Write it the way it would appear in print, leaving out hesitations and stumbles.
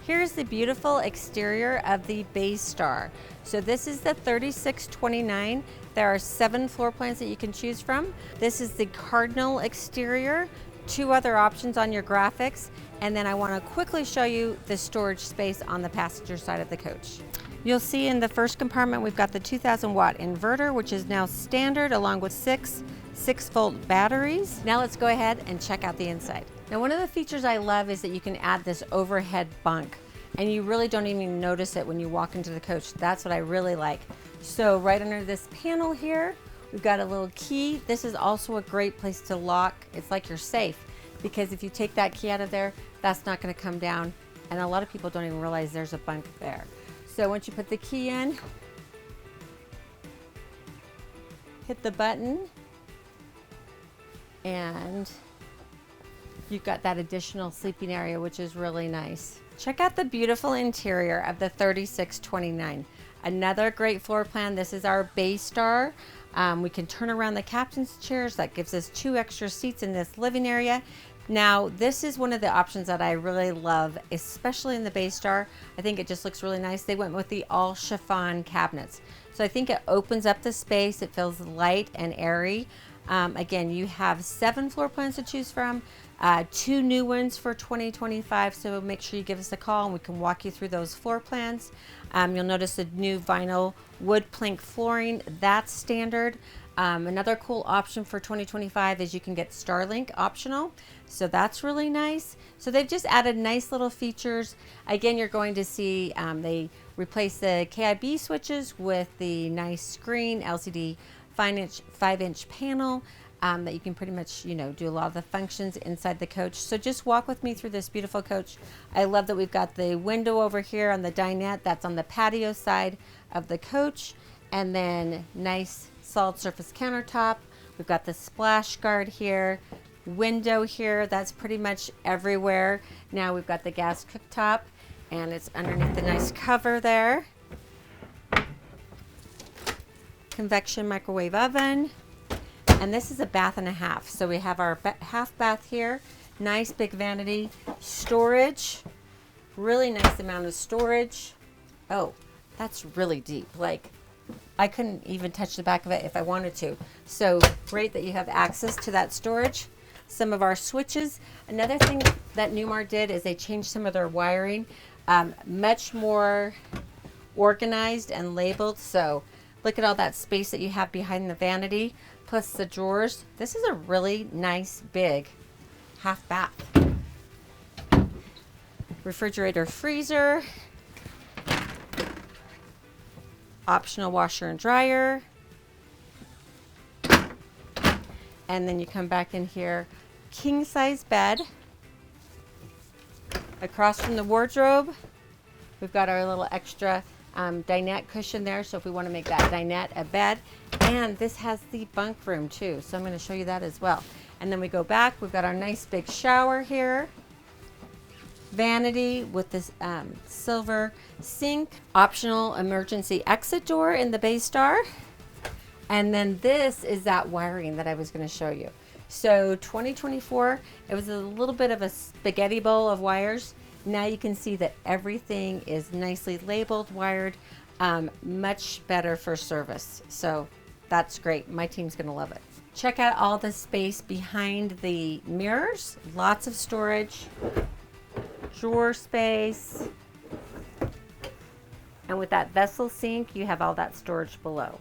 Here's the beautiful exterior of the Bay Star. So this is the 3629. There are 7 floor plans that you can choose from. This is the Cardinal exterior, 2 other options on your graphics, and then I want to quickly show you the storage space on the passenger side of the coach. You'll see in the first compartment we've got the 2000 watt inverter, which is now standard, along with 6 6-volt batteries. Now let's go ahead and check out the inside. Now one of the features I love is that you can add this overhead bunk, and you really don't even notice it when you walk into the coach. That's what I really like. So right under this panel here, we've got a little key. This is also a great place to lock. It's like your safe, because if you take that key out of there, that's not going to come down, and a lot of people don't even realize there's a bunk there. So once you put the key in, hit the button, and you've got that additional sleeping area, which is really nice. Check out the beautiful interior of the 3629. Another great floor plan. This is our Bay Star. We can turn around the captain's chairs. That gives us 2 extra seats in this living area. Now, this is one of the options that I really love, especially in the Bay Star. I think it just looks really nice. They went with the all chiffon cabinets. So I think it opens up the space. It feels light and airy. Again, you have 7 floor plans to choose from, 2 new ones for 2025. So make sure you give us a call and we can walk you through those floor plans. You'll notice the new vinyl wood plank flooring. That's standard. Another cool option for 2025 is you can get Starlink optional. So that's really nice. So they've just added nice little features. Again, you're going to see they replace the KIB switches with the nice screen LCD 5-inch panel that you can pretty much, do a lot of the functions inside the coach. So just walk with me through this beautiful coach. I love that we've got the window over here on the dinette. That's on the patio side of the coach. And then nice solid surface countertop. We've got the splash guard here, window here. That's pretty much everywhere. Now we've got the gas cooktop, and it's underneath the nice cover there. Convection microwave oven. And this is a bath and a half. So we have our half bath here. Nice big vanity. Storage. Really nice amount of storage. Oh, that's really deep. Like, I couldn't even touch the back of it if I wanted to. So great that you have access to that storage. Some of our switches. Another thing that Newmar did is they changed some of their wiring. Much more organized and labeled. So look at all that space that you have behind the vanity, plus the drawers. This is a really nice big half bath. Refrigerator, freezer. Optional washer and dryer. And then you come back in here, king size bed. Across from the wardrobe, we've got our little extra dinette cushion there. So if we want to make that dinette a bed, and this has the bunk room too. So I'm going to show you that as well. And then we go back, we've got our nice big shower here. Vanity with this silver sink, optional emergency exit door in the Bay Star. And then this is that wiring that I was going to show you. So 2024, it was a little bit of a spaghetti bowl of wires. Now you can see that everything is nicely labeled, wired, much better for service. So that's great. My team's going to love it. Check out all the space behind the mirrors. Lots of storage. Drawer space, and with that vessel sink, you have all that storage below.